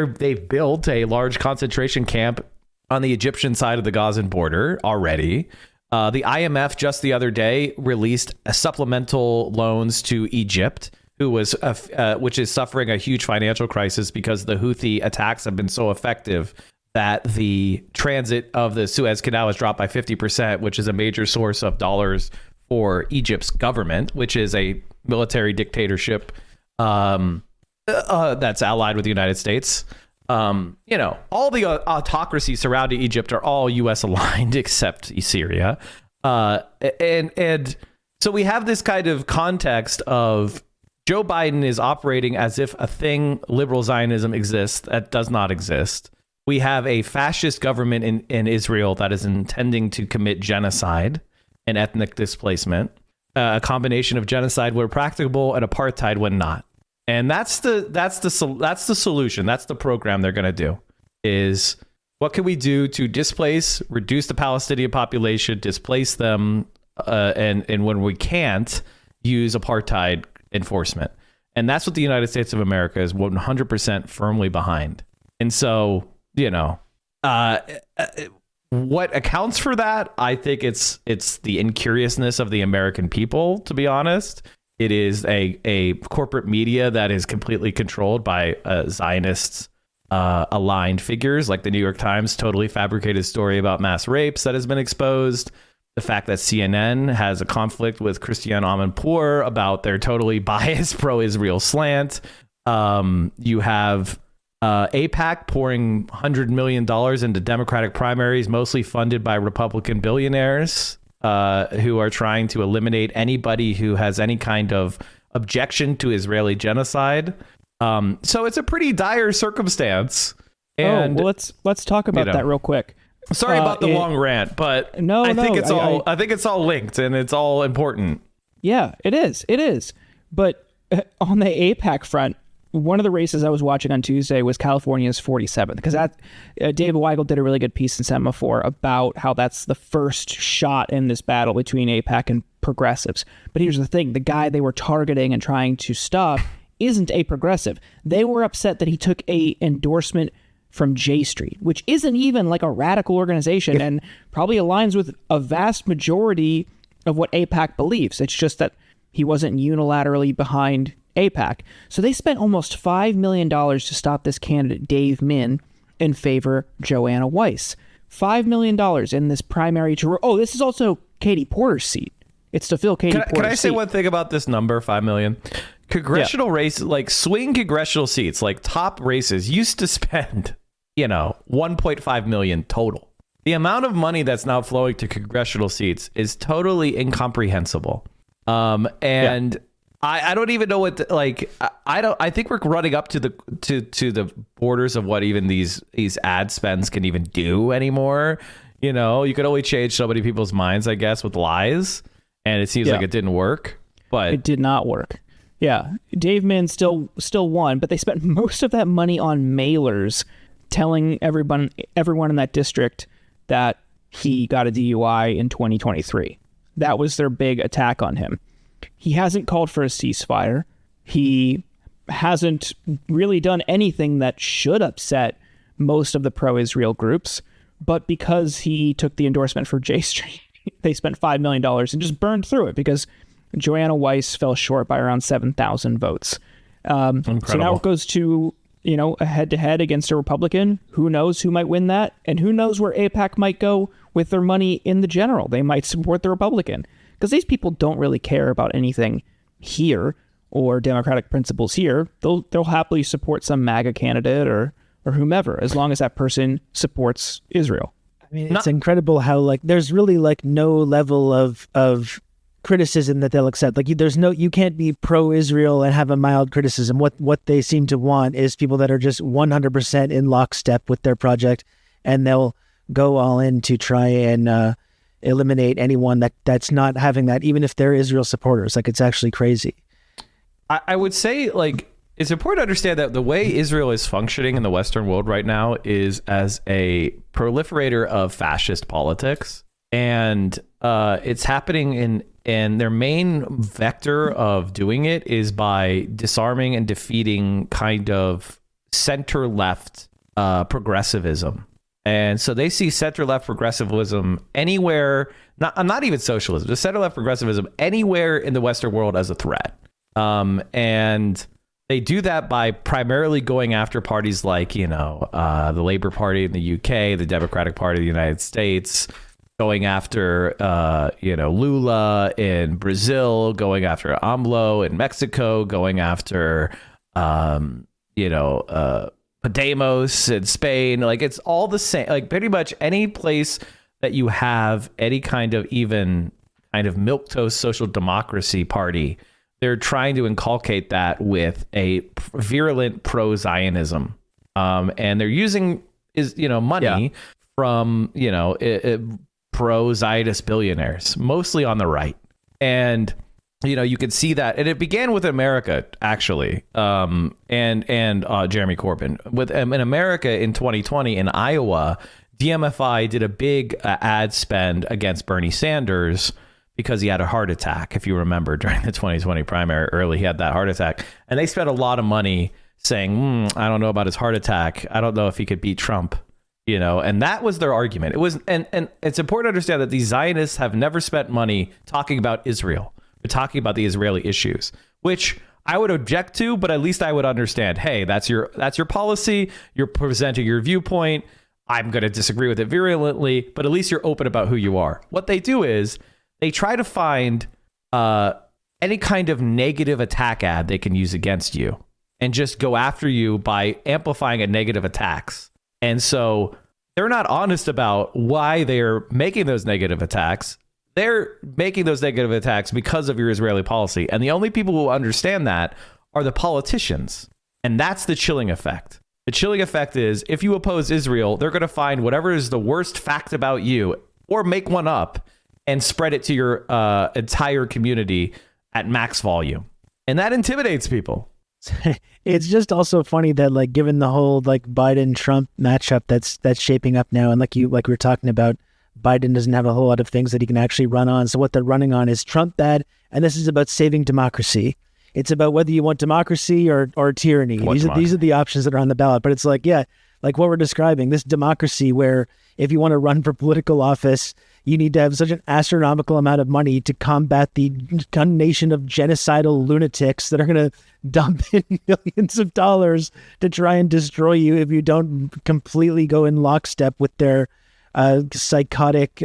a large concentration camp on the Egyptian side of the Gazan border already. The IMF just the other day released supplemental loans to Egypt, which is suffering a huge financial crisis because the Houthi attacks have been so effective that the transit of the Suez Canal has dropped by 50%, which is a major source of dollars for Egypt's government, which is a military dictatorship that's allied with the United States. All the autocracies surrounding Egypt are all U.S. aligned except Syria. And so we have this kind of context of Joe Biden is operating as if a thing, liberal Zionism, exists that does not exist. We have a fascist government in Israel that is intending to commit genocide and ethnic displacement, a combination of genocide where practicable and apartheid when not. And that's the solution. That's the program they're going to do. Is what can we do to reduce the Palestinian population, displace them, and when we can't, use apartheid enforcement. And that's what the United States of America is 100% firmly behind. And so, what accounts for that? I think it's the incuriousness of the American people, to be honest. It is a corporate media that is completely controlled by Zionists aligned figures, like the New York Times totally fabricated story about mass rapes that has been exposed. The fact that CNN has a conflict with Christiane Amanpour about their totally biased pro-Israel slant. You have AIPAC pouring $100 million into Democratic primaries, mostly funded by Republican billionaires who are trying to eliminate anybody who has any kind of objection to Israeli genocide. So it's a pretty dire circumstance. And let's talk about that real quick. Sorry about the long rant, but I think it's all linked and it's all important. Yeah, it is. But on the AIPAC front, one of the races I was watching on Tuesday was California's 47th, because David Weigel did a really good piece in Semaphore about how that's the first shot in this battle between AIPAC and progressives. But here's the thing. The guy they were targeting and trying to stop isn't a progressive. They were upset that he took a endorsement from J Street, which isn't even like a radical organization and probably aligns with a vast majority of what AIPAC believes. It's just that he wasn't unilaterally behind AIPAC. So they spent almost $5 million to stop this candidate, Dave Min, in favor Joanna Weiss. $5 million in this primary to... Oh, this is also Katie Porter's seat. It's to fill Katie Porter's seat. Can I say one thing about this number, 5 million? Congressional races, like swing congressional seats, like top races, used to spend, 1.5 million total. The amount of money that's now flowing to congressional seats is totally incomprehensible. I don't even know what I think we're running up to the borders of what even these ad spends can even do anymore. You could only change so many people's minds, I guess, with lies, and it seems like it didn't work. But it did not work. Yeah, Dave Min still won, but they spent most of that money on mailers telling everyone in that district that he got a DUI in 2023. That was their big attack on him. He hasn't called for a ceasefire. He hasn't really done anything that should upset most of the pro-Israel groups. But because he took the endorsement for J Street, they spent $5 million and just burned through it because Joanna Weiss fell short by around 7,000 votes. So now it goes to, a head-to-head against a Republican. Who knows who might win that? And who knows where AIPAC might go with their money in the general. They might support the Republican. Because these people don't really care about anything here or democratic principles here. They'll happily support some MAGA candidate or whomever, as long as that person supports Israel. I mean, it's incredible how there's really no level of criticism that they'll accept. You can't be pro-Israel and have a mild criticism. What they seem to want is people that are just 100% in lockstep with their project, and they'll go all in to try and eliminate anyone that's not having that, even if they're Israel supporters. It's actually crazy. I would say it's important to understand that the way Israel is functioning in the Western world right now is as a proliferator of fascist politics, and it's happening and their main vector of doing it is by disarming and defeating kind of center-left progressivism. And so they see center-left progressivism anywhere, not even socialism, just center-left progressivism anywhere in the Western world as a threat. And they do that by primarily going after parties like, the Labour Party in the UK, the Democratic Party of the United States, going after, Lula in Brazil, going after AMLO in Mexico, going after, Podemos in Spain. Like, it's all the same. Like, pretty much any place that you have any kind of milquetoast social democracy party, they're trying to inculcate that with a virulent pro-Zionism. And they're using money from, pro-Zionist billionaires, mostly on the right. And you could see that, and it began with America, actually, and Jeremy Corbyn. In America in 2020 in Iowa, DMFI did a big ad spend against Bernie Sanders because he had a heart attack. If you remember, during the 2020 primary early, he had that heart attack, and they spent a lot of money saying, I don't know about his heart attack. I don't know if he could beat Trump. And that was their argument. It was, and it's important to understand that these Zionists have never spent money talking about Israel. They're talking about the Israeli issues, which I would object to, but at least I would understand, hey, that's your policy. You're presenting your viewpoint. I'm going to disagree with it virulently, but at least you're open about who you are. What they do is they try to find any kind of negative attack ad they can use against you and just go after you by amplifying a negative attacks. And so they're not honest about why they're making those negative attacks. They're making those negative attacks because of your Israeli policy. And the only people who understand that are the politicians. And that's the chilling effect. The chilling effect is if you oppose Israel, they're going to find whatever is the worst fact about you or make one up and spread it to your entire community at max volume. And that intimidates people. It's just also funny that, like, given the whole like Biden-Trump matchup that's shaping up now, and like we were talking about, Biden doesn't have a whole lot of things that he can actually run on. So what they're running on is Trump bad, and this is about saving democracy. It's about whether you want democracy or tyranny. These are the options that are on the ballot. But it's like, like what we're describing, this democracy where if you want to run for political office, you need to have such an astronomical amount of money to combat the nation of genocidal lunatics that are going to dump in millions of dollars to try and destroy you if you don't completely go in lockstep with their psychotic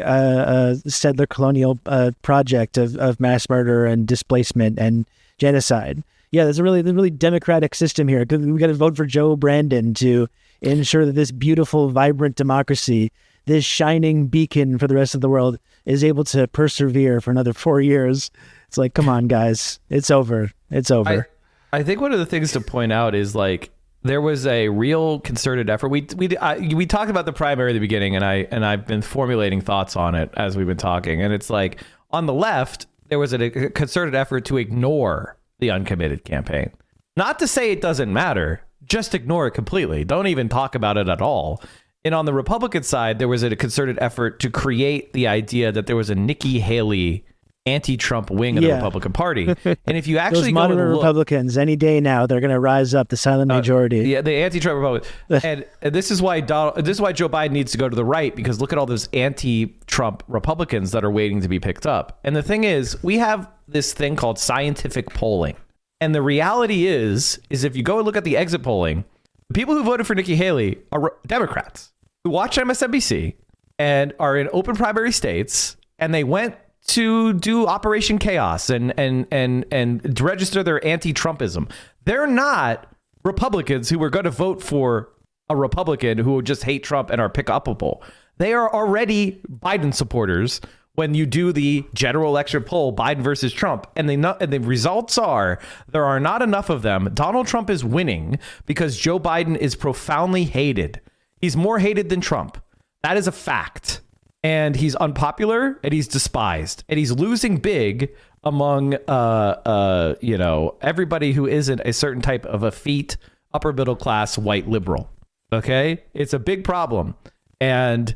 settler colonial project of mass murder and displacement and genocide. Yeah, there's a really democratic system here. We got to vote for Joe Brandon to ensure that this beautiful, vibrant democracy, this shining beacon for the rest of the world, is able to persevere for another 4 years. It's like, come on, guys, it's over. It's over. I think one of the things to point out is, like, there was a real concerted effort. We talked about the primary at the beginning, and I've been formulating thoughts on it as we've been talking. And it's like, on the left, there was a concerted effort to ignore the uncommitted campaign. Not to say it doesn't matter, just ignore it completely. Don't even talk about it at all. And on the Republican side, there was a concerted effort to create the idea that there was a Nikki Haley anti-Trump wing of the Republican Party. And if you actually those moderate Republicans, any day now, they're going to rise up, the silent majority. Yeah, the anti-Trump Republicans. and this is why Joe Biden needs to go to the right, because look at all those anti-Trump Republicans that are waiting to be picked up. And the thing is, we have this thing called scientific polling. And the reality is if you go and look at the exit polling, the people who voted for Nikki Haley are Democrats who watch MSNBC and are in open primary states, and they went to do Operation Chaos and register their anti-Trumpism. They're not Republicans who are going to vote for a Republican who just hate Trump and are pick-upable. They are already Biden supporters when you do the general election poll, Biden versus Trump. And the results are there are not enough of them. Donald Trump is winning because Joe Biden is profoundly hated. He's more hated than Trump. That is a fact. And he's unpopular and he's despised and he's losing big among, everybody who isn't a certain type of effete upper middle class white liberal. OK, it's a big problem. And,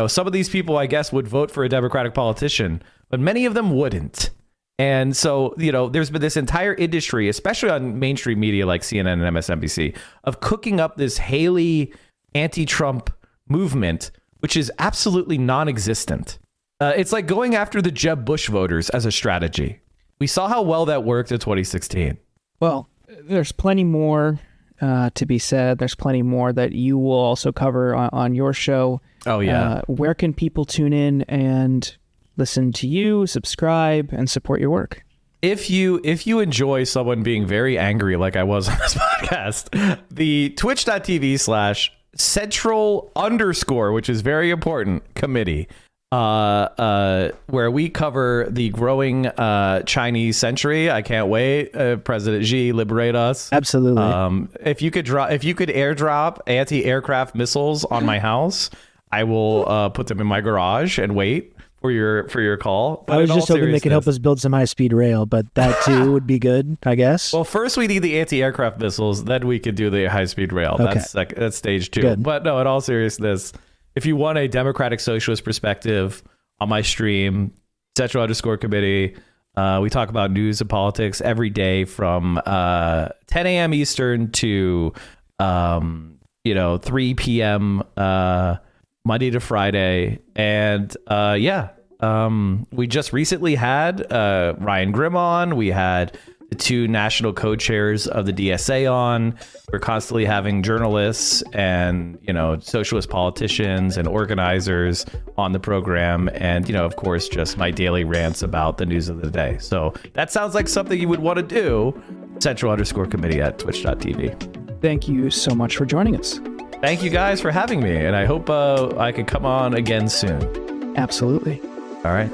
some of these people, I guess, would vote for a Democratic politician, but many of them wouldn't. And so, there's been this entire industry, especially on mainstream media like CNN and MSNBC, of cooking up this Haley anti-Trump movement, which is absolutely non-existent. It's like going after the Jeb Bush voters as a strategy. We saw how well that worked in 2016. Well, there's plenty more to be said. There's plenty more that you will also cover on your show. Oh, yeah. Where can people tune in and listen to you, subscribe, and support your work? If you enjoy someone being very angry like I was on this podcast, the twitch.tv/central_, which is very important, committee, where we cover the growing Chinese century. I can't wait. President Xi, liberate us. Absolutely. If you could airdrop anti-aircraft missiles on my house, I will put them in my garage and wait for your call. But I was just hoping they could help us build some high-speed rail, but that too would be good, I guess. Well, first we need the anti-aircraft missiles, then we could do the high-speed rail. Okay. That's stage 2. Good. But no, in all seriousness, if you want a democratic socialist perspective on my stream, Central_Committee, we talk about news and politics every day from 10 a.m. Eastern to 3 p.m. Monday to Friday. And we just recently had Ryan Grimm on. We had the 2 national co-chairs of the DSA on. We're constantly having journalists and, socialist politicians and organizers on the program. And, of course, just my daily rants about the news of the day. So that sounds like something you would want to do. Central_Committee at twitch.tv. Thank you so much for joining us. Thank you guys for having me. And I hope I can come on again soon. Absolutely. All right.